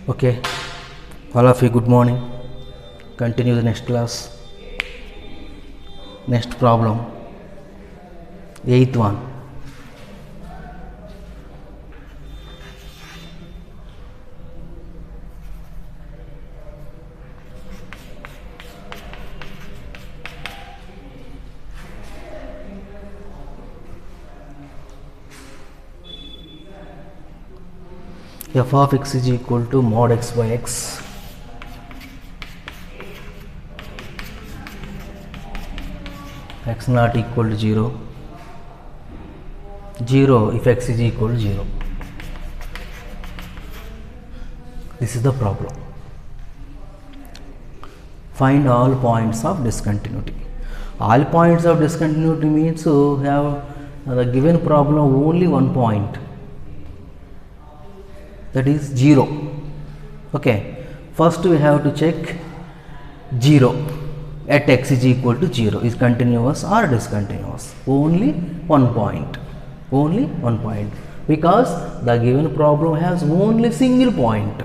Okay, all of you, good morning. Continue the next class. Next problem, 8th one. F of x is equal to mod x by x. X not equal to 0. 0 if x is equal to 0. This is the problem. Find all points of discontinuity. All points of discontinuity means you have the given problem only one point, that is 0. Okay, first we have to check 0 at x is equal to 0 is continuous or discontinuous. Only one point, because the given problem has only single point.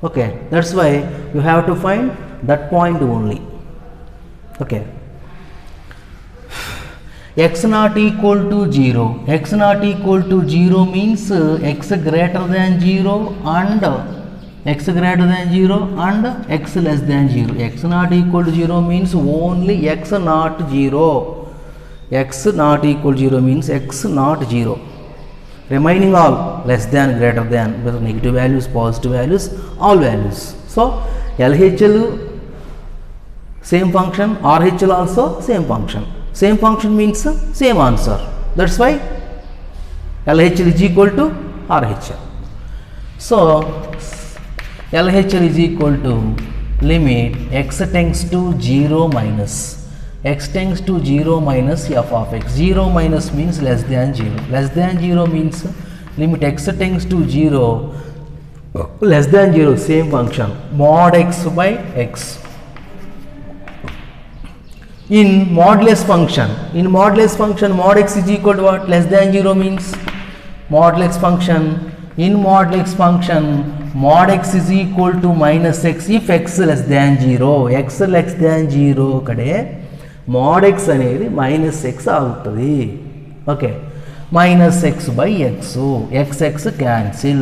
Okay, that's why you have to find that point only. Okay, x not equal to 0. X not equal to 0 means x greater than 0 and x greater than 0 and x less than 0. X not equal to 0 means only x not 0. X not equal to 0 means x not 0. Remaining all less than, greater than, with negative values, positive values, all values. So LHL same function, RHL also same function. Same function means same answer. That's why LHL is equal to RHL. So LHL is equal to limit x tends to 0 minus x tends to 0 minus f of x. 0 minus means less than 0. Less than 0 means limit x tends to 0 less than 0, same function, mod x by x. In modulus function, mod x is equal to what? Less than 0 means modulus function. In modulus function, mod x is equal to minus x if x less than 0. X less than 0 kade mod x అనేది minus x అవుతుంది. Okay, minus x by x, x cancel.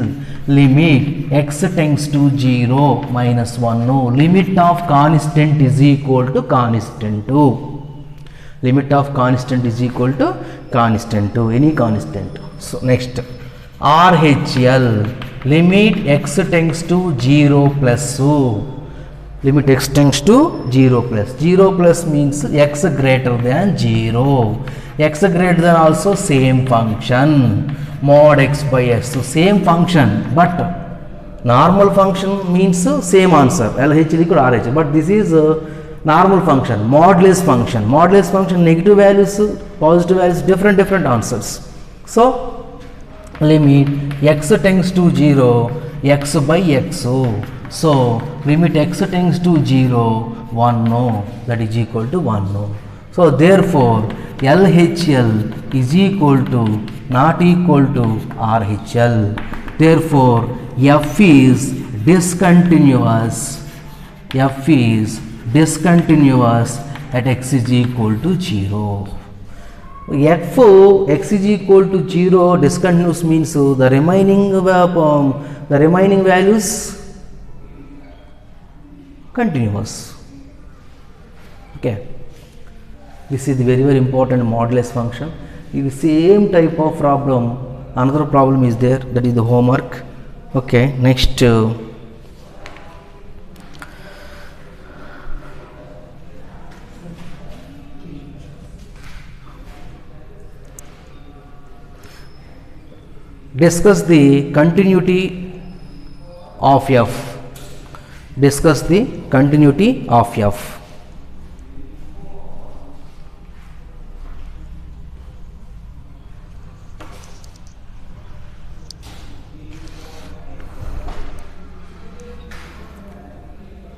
Limit x tends to 0 minus 1. Limit of constant is equal to constant 2. Limit of constant is equal to constant 2, any constant. So next, RHL, limit x tends to 0 plus. Limit x tends to 0 plus. 0 plus means x greater than 0. X greater than also same function, mod x by x. So same function, but normal function means same answer, LHL equal to RHL. But this is normal function, modulus function. Modulus function, negative values, positive values, different answers. So limit x tends to 0, x by x. So limit x tends to 0, 1, that is equal to 1. So therefore LHL is equal to not equal to RHL. Therefore F is discontinuous. F is discontinuous at x is equal to 0. X is equal to 0, discontinuous means the remaining values continuous. Okay, this is the very important modulus function. In the same type of problem, another problem is there, that is the homework. Okay, next discuss the continuity of f. Discuss the continuity of f.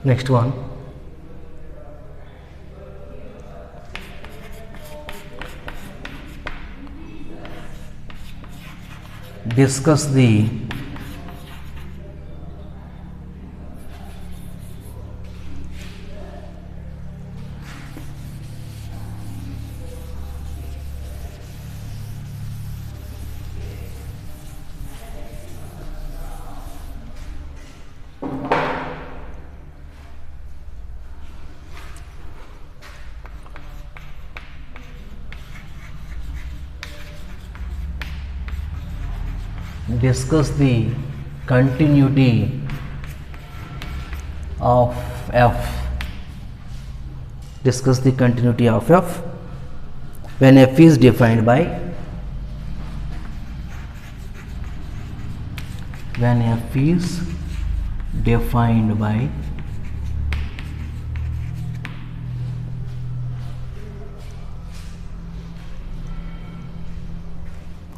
Next one, discuss the discuss the continuity of f. Discuss the continuity of f when f is defined by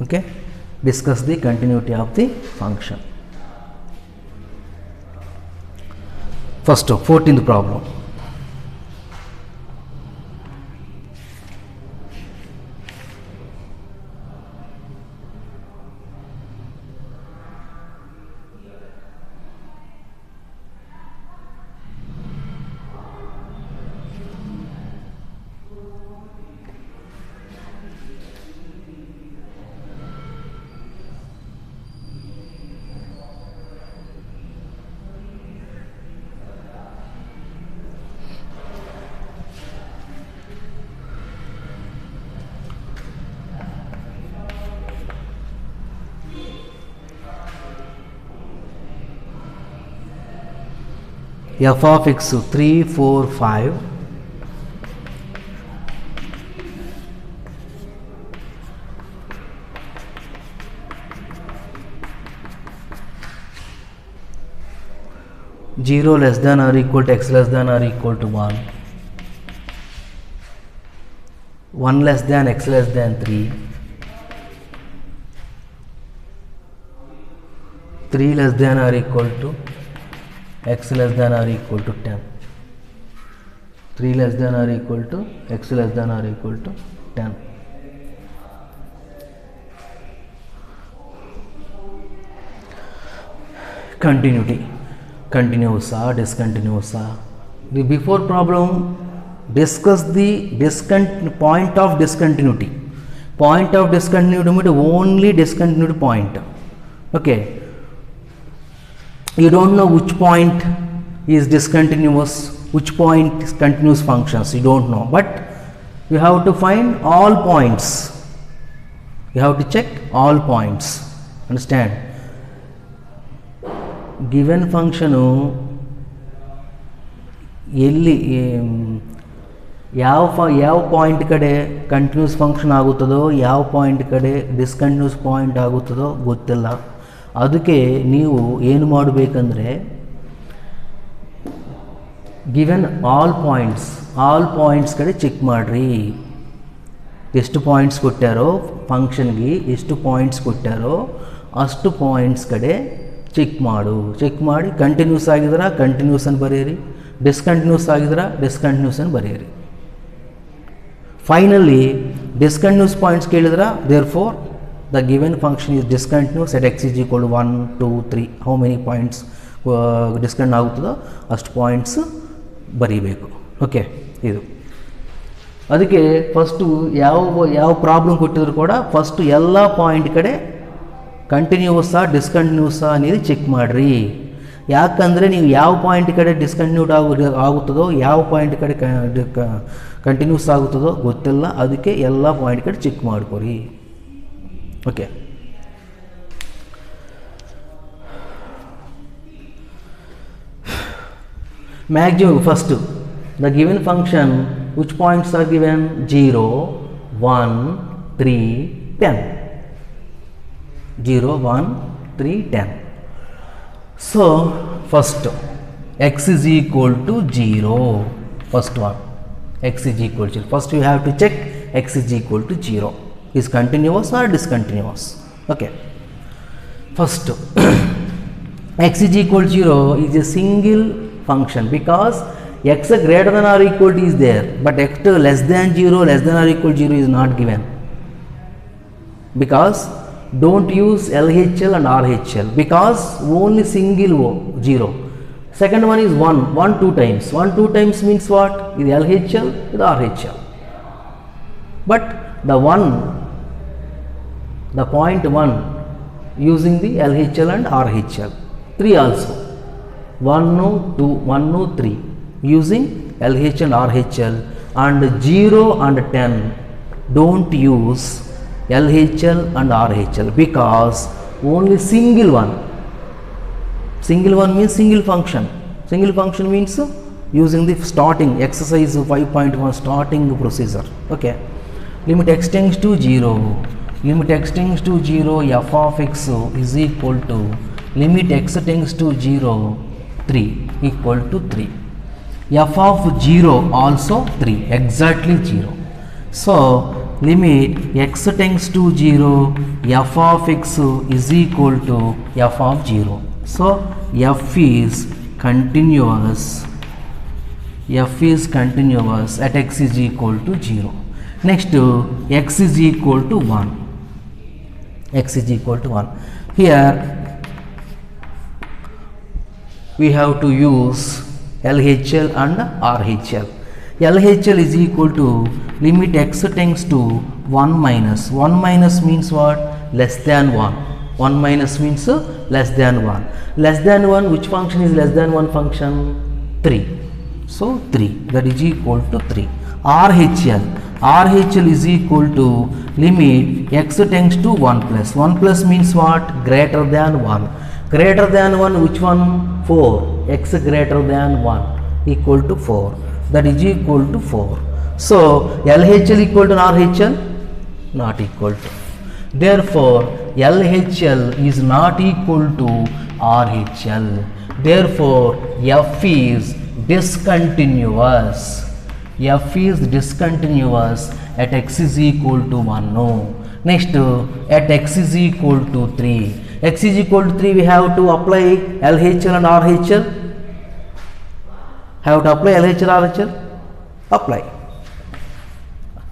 okay, discuss the continuity of the function. First, 14th problem. F of x 3, 4, 5 0 less than or equal to x less than or equal to 1, 1 less than x less than 3, 3 less than or equal to x less than or equal to 10, 3 less than or equal to x less than or equal to 10. Continuity, continuous or discontinuous. The before problem discuss the point of discontinuity. Point of discontinuity means only discontinuity point. Okay. You don't know which point is discontinuous, which point is continuous functions, you don't know, but you have to find all points, you have to check all points, understand. Given function ಎಲ್ಲಿ ಯಾವ point ಕಡೆ continuous function ಆಗುತ್ತದೋ ಯಾವ point ಕಡೆ discontinuous point ಆಗುತ್ತದೋ ಗೊತ್ತಿಲ್ಲ. ಅದಕ್ಕೆ ನೀವು ಏನು ಮಾಡಬೇಕಂದ್ರೆ ಗಿವೆನ್ ಆಲ್ ಪಾಯಿಂಟ್ಸ್ ಕಡೆ ಚೆಕ್ ಮಾಡಿರಿ. ಎಷ್ಟು ಪಾಯಿಂಟ್ಸ್ ಕೊಟ್ಟಾರೋ ಫಂಕ್ಷನ್ಗೆ ಎಷ್ಟು ಪಾಯಿಂಟ್ಸ್ ಕೊಟ್ಟಾರೋ ಅಷ್ಟು ಪಾಯಿಂಟ್ಸ್ ಕಡೆ ಚೆಕ್ ಮಾಡಿ ಕಂಟಿನ್ಯೂಸ್ ಆಗಿದ್ರೆ ಕಂಟಿನ್ಯೂಸ್ ಅನ್ನು ಬರೆಯಿರಿ, ಡಿಸ್ಕಂಟಿನ್ಯೂಸ್ ಆಗಿದ್ರೆ ಡಿಸ್ಕಂಟಿನ್ಯೂಸ್ ಅನ್ನು ಬರೆಯಿರಿ. ಫೈನಲಿ ಡಿಸ್ಕಂಟಿನ್ಯೂಸ್ ಪಾಯಿಂಟ್ಸ್ ಕೇಳಿದ್ರೆ therefore the given function is discontinuous at x is equal to 1, 2, 3 how many points discount ಆಗುತ್ತದೋ ಅಷ್ಟು ಪಾಯಿಂಟ್ಸ್ ಬರೀಬೇಕು. ಓಕೆ, ಇದು ಅದಕ್ಕೆ ಫಸ್ಟು ಯಾವ ಪ್ರಾಬ್ಲಮ್ ಕೊಟ್ಟಿದ್ರು ಕೂಡ ಫಸ್ಟು ಎಲ್ಲ ಪಾಯಿಂಟ್ ಕಡೆ ಕಂಟಿನ್ಯೂಸಾ ಡಿಸ್ಕಂಟಿನ್ಯೂಸಾ అనేది ಚೆಕ್ ಮಾಡಿರಿ. ಯಾಕಂದರೆ ನೀವು ಯಾವ ಪಾಯಿಂಟ್ ಕಡೆ ಡಿಸ್ಕಂಟಿನ್ಯೂಡ್ ಆಗುತ್ತದೋ ಯಾವ ಪಾಯಿಂಟ್ ಕಡೆ ಕಂಟಿನ್ಯೂಸ್ ಆಗುತ್ತದೋ ಗೊತ್ತಿಲ್ಲ. ಅದಕ್ಕೆ ಎಲ್ಲ ಪಾಯಿಂಟ್ ಕಡೆ ಚೆಕ್ ಮಾಡ್ಕೊರಿ. Okay, maximum first the given function which points are given 0, 1, 3, 10. 0, 1, 3, 10. So first x is equal to 0. First one, x is equal to 0. First you have to check x is equal to 0 is continuous or discontinuous. Okay, first x is equal to 0 is a single function because x greater than or equal to is there, but x less than 0 less than or equal to 0 is not given. Because don't use LHL and RHL because only single 0. Second one is 1 2 times. 1 2 times means what? Is LHL with RHL. But the point 1 using the LHL and RHL. 3 also. 1 2 1 3 using LHL and RHL, and 0 and 10 don't use LHL and RHL because only single one. Single one means single function. Single function means using the starting exercise 5.1 starting procedure. Okay. Limit x tends to 0. Limit x tends to 0, f of x is equal to limit x tends to 0, 3 equal to 3. F of 0 also 3, exactly 0. So, limit x tends to 0, f of x is equal to f of 0. So, f is continuous. F is continuous at x is equal to 0. Next, x is equal to 1. X is equal to 1. Here, we have to use LHL and RHL. LHL is equal to limit x tends to 1 minus. 1 minus means what? Less than 1. 1 minus means less than 1. Less than 1, which function is less than 1 function? 3. So 3, that is equal to 3. RHL. RHL is equal to limit x tends to 1 plus. 1 plus means what? Greater than 1. Greater than 1, which one? 4. X greater than 1 equal to 4. That is equal to 4. So, LHL equal to RHL? Not equal to. Therefore, LHL is not equal to RHL. Therefore, F is discontinuous. F is discontinuous at x is equal to 1. No. Next, at x is equal to 3. X is equal to 3, we have to apply LHL and RHL. Have to apply LHL, RHL? Apply.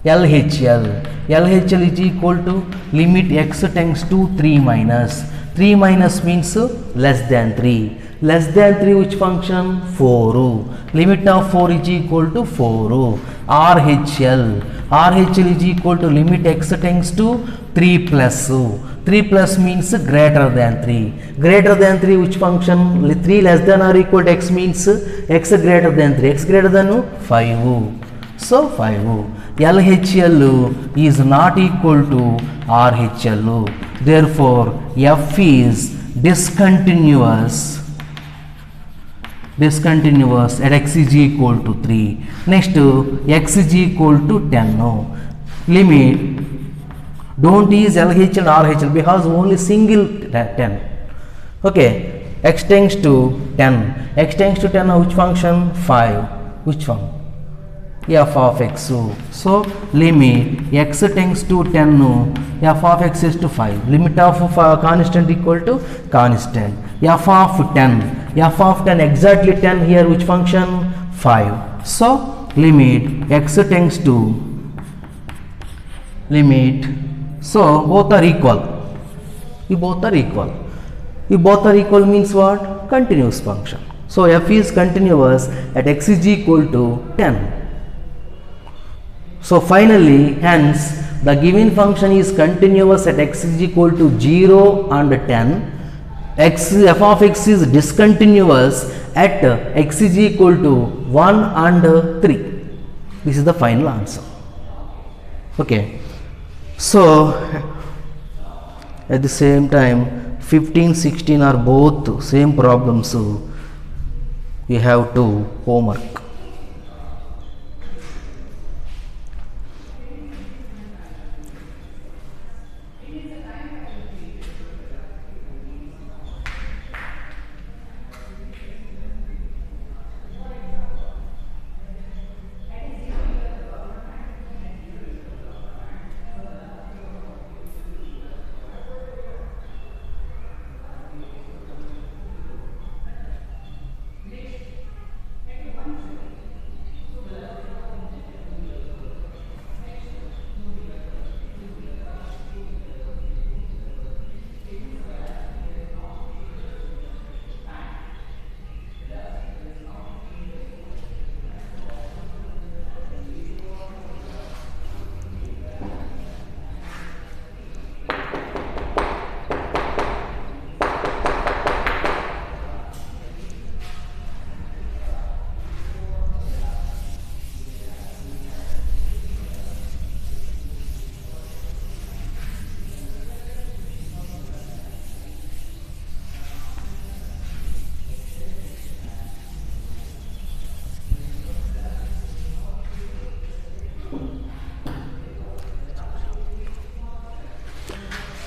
LHL. LHL is equal to limit x tends to 3 minus. 3 minus means less than 3. Less than 3, which function? 4. Limit of 4 is equal to 4. RHL. RHL is equal to limit x tends to 3 plus. 3 plus means greater than 3. Greater than 3, which function? 3 less than or equal to x means x greater than 3. X greater than 5. So 5. LHL is not equal to RHL. Therefore, F is discontinuous. Discontinuous at x is equal to 3. Next, x is equal to 10. No. Limit. Don't use LHL and RHL because only single 10. Okay. X tends to 10. X tends to 10, which function? 5. Which one? F of x. So, limit x tends to 10, f of x is to 5. Limit of constant equal to constant. F of 10. F of 10, exactly 10 here, which function? 5. So, limit x tends to limit. So, both are equal. If both are equal. If both are equal means what? Continuous function. So, f is continuous at x is equal to 10. So, finally, hence, the given function is continuous at x is equal to 0 and 10. F of x is discontinuous at x is equal to 1 and 3. This is the final answer. Okay. So, at the same time, 15, 16 are both same problems. So, we have to homework.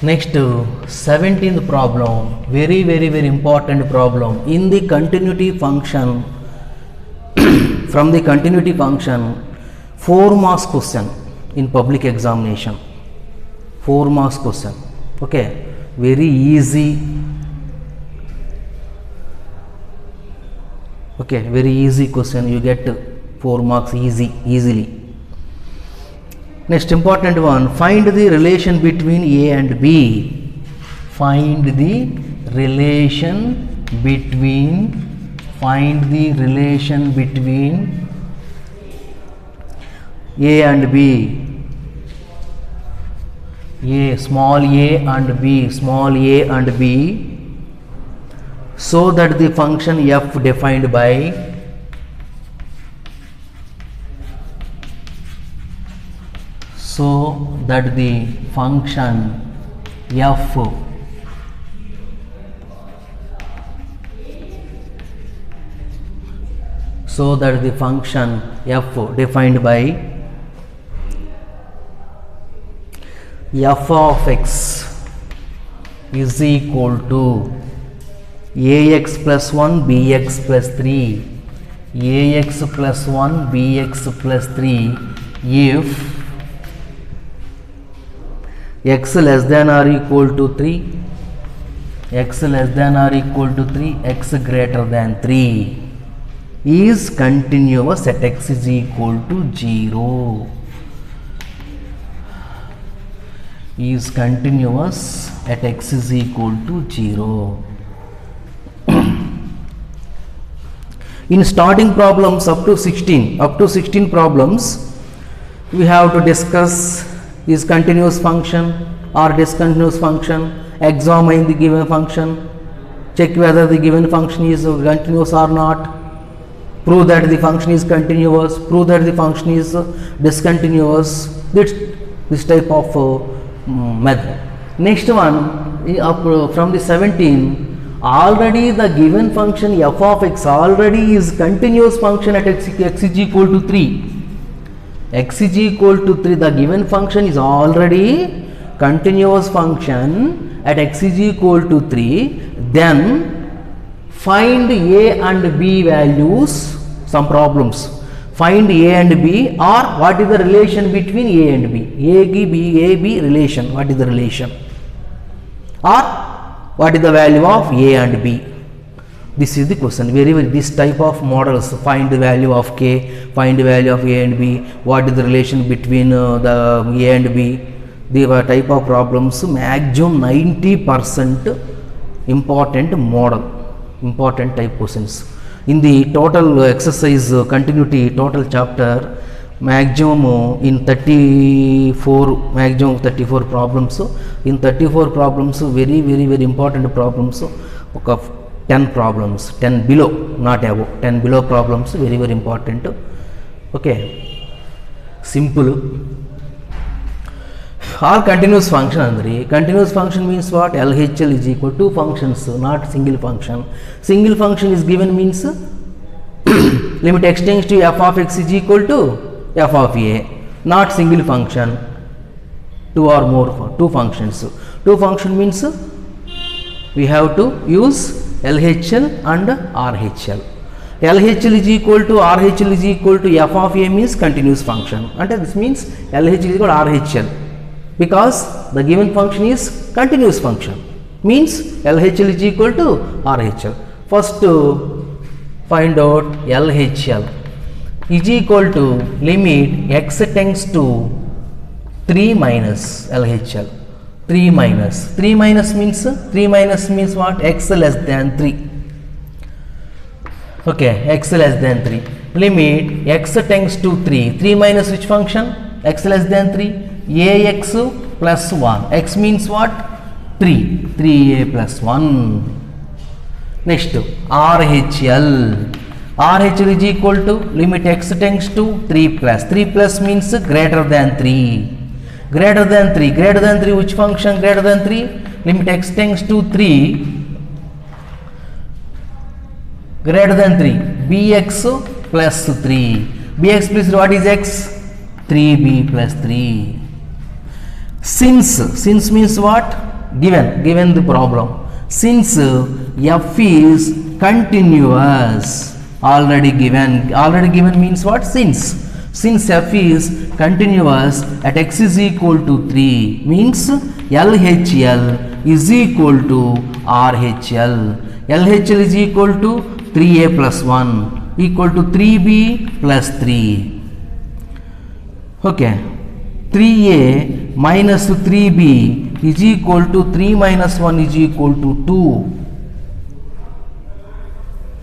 Next, 17th problem, very important problem. In the continuity function, from the continuity function, 4 marks question in public examination. 4 marks question. Okay, very easy. Okay, very easy question. You get 4 marks easily. Next important one, find the relation between A and B. Find the relation between A and B. Small a and b, so that the function f defined by f of x is equal to ax plus 1 bx plus 3, ax plus 1 bx plus 3 if x less than or equal to 3, x greater than 3 is continuous at x is equal to 0. Is continuous at x is equal to 0. In starting problems up to 16 problems, we have to discuss is continuous function or discontinuous function, examine the given function, check whether the given function is continuous or not, prove that the function is continuous, prove that the function is discontinuous. This type of method. Next one, from the 17, already the given function f of x already is continuous function at x is equal to 3. X is equal to 3, the given function is already continuous function at x is equal to 3. Then find a and b values, some problems. Find a and b, or what is the relation between a and b, a b relation, what is the relation, or what is the value of a and b. This is the question. This type of models, find the value of k, find the value of a and b, what is the relation between the a and b. The type of problems, maximum 90% important model, important type questions. In the total exercise continuity total chapter, maximum in 34 problems. In 34 problems, very important problems, of 10 problems, 10 below, not above, 10 below problems, very important. Okay, simple. Or continuous function andre. Continuous function means what? LHL is equal to functions, not single function. Single function is given means limit x tends to f of x is equal to f of a, not single function, two or more, two functions. Two function means we have to use LHL and RHL. LHL is equal to RHL is equal to f of a means continuous function, and this means LHL is equal to RHL. Because the given function is continuous function, means LHL is equal to RHL. First find out LHL is equal to limit x tends to 3 minus LHL. 3 minus means what? X less than 3. Okay, x less than 3. Limit x tends to 3. 3 minus which function? X less than 3. Ax plus 1. X means what? 3. 3a plus 1. Next, RHL. RHL is equal to limit x tends to 3 plus. 3 plus means greater than 3. Greater than 3. Greater than 3 which function? Greater than 3. Limit x tends to 3. Greater than 3. Bx plus 3. Bx plus what is x? 3b plus 3. Since means what? given the problem, since f is continuous, already given means what? Since f is continuous at x is equal to 3, means LHL is equal to RHL. LHL is equal to 3a plus 1 equal to 3b plus 3. Okay, 3a minus 3b is equal to 3 minus 1 is equal to 2.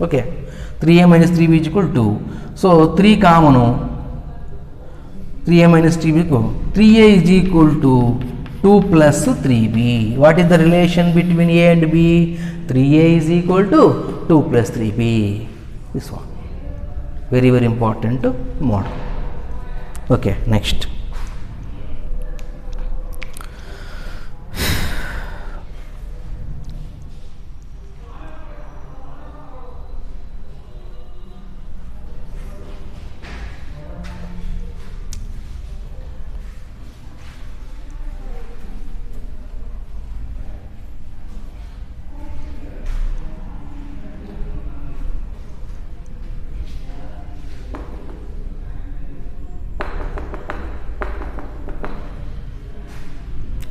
Okay, 3a minus 3b is equal to 2. So 3 common, 3a minus 3b go. 3a is equal to 2 plus 3b. What is the relation between a and b? 3a is equal to 2 plus 3b. This one. Very, very important model. Okay, next.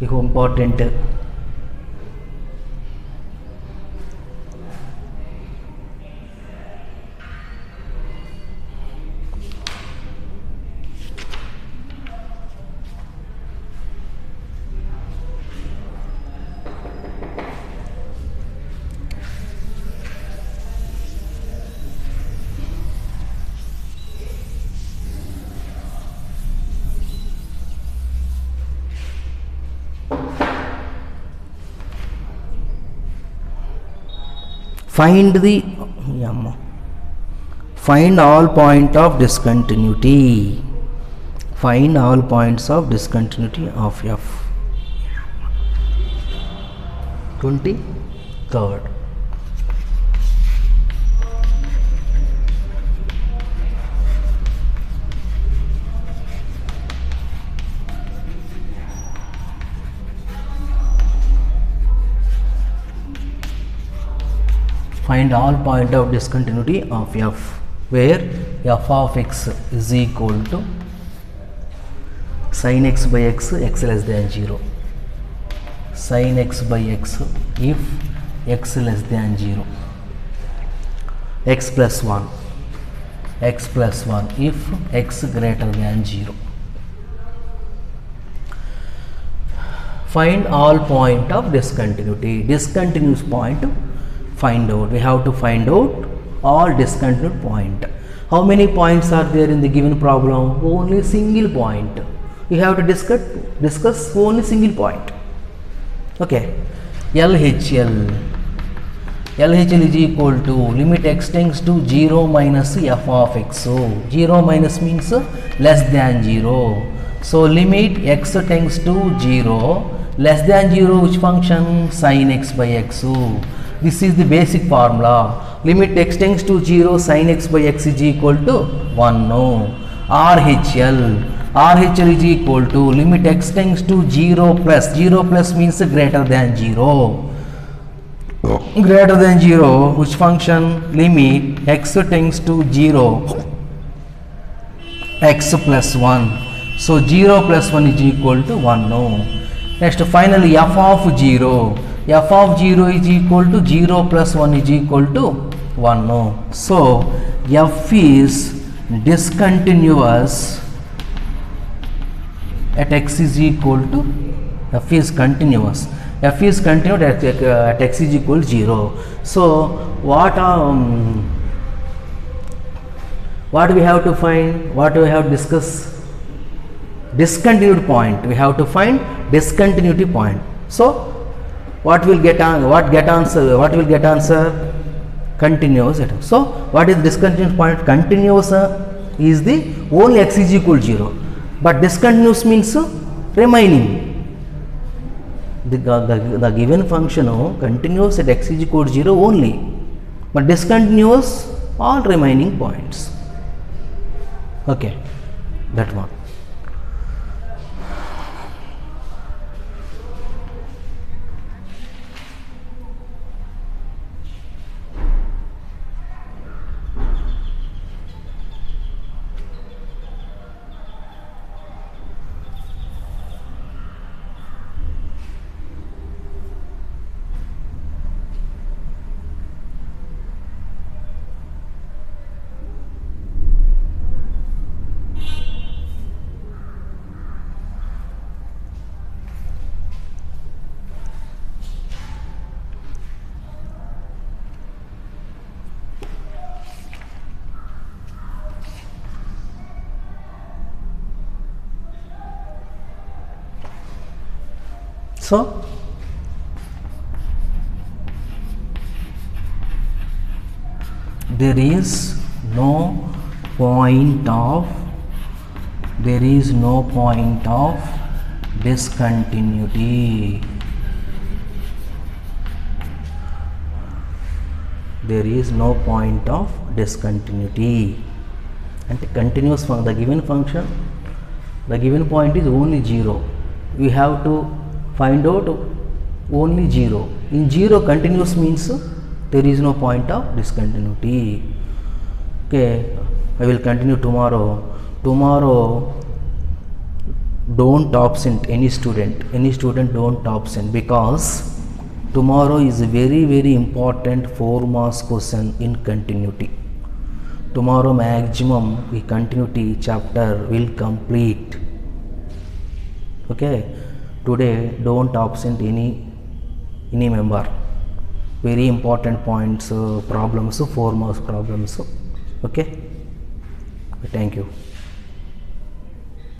Important. Find all point of discontinuity. Find all points of discontinuity of f. 23rd. Find all point of discontinuity of f, where f of x is equal to sin x by x, x less than 0. Sin x by x if x less than 0. X plus 1. X plus 1 if x greater than 0. Find all point of discontinuity. Discontinuous point find out. We have to find out all discontinued point. How many points are there in the given problem? Only single point. You have to discuss only single point. Okay. LHL is equal to limit x tends to 0 minus f of x. So 0 minus means less than 0. So limit x tends to 0 less than 0, which function? Sin x by x. So this is the basic formula. Limit x tends to 0, sin x by x is equal to 1. No. RHL is equal to limit x tends to 0 plus means greater than 0. Greater than 0, which function? Limit x tends to 0, x plus 1. So 0 plus 1 is equal to 1. No. Next, finally, f of 0. F of 0 is equal to 0 plus 1 is equal to 1. No. So f is discontinuous at x is equal to, f is continuous. F is continued at x is equal to 0. So what we have to find? What we have to discuss? Discontinued point. We have to find discontinuity point. So what will get answer? Continuous. So what is discontinuous point? Continuous is the only x is equal to 0, but discontinuous means remaining. The given function continuous at x is equal to 0 only, but discontinuous all remaining points. Okay, that one. So there is no point of discontinuity. There is no point of discontinuity. And continuous function, the given function, the given point is only 0. We have to find out only 0. In 0, continuous means there is no point of discontinuity. Okay, I will continue tomorrow. Tomorrow, don't absent any student. Any student don't absent, because tomorrow is a very, very important 4 marks question in continuity. Tomorrow maximum the continuity chapter will complete. Okay, today don't absent any member. Very important points, problems, 4 marks problems. Okay, thank you.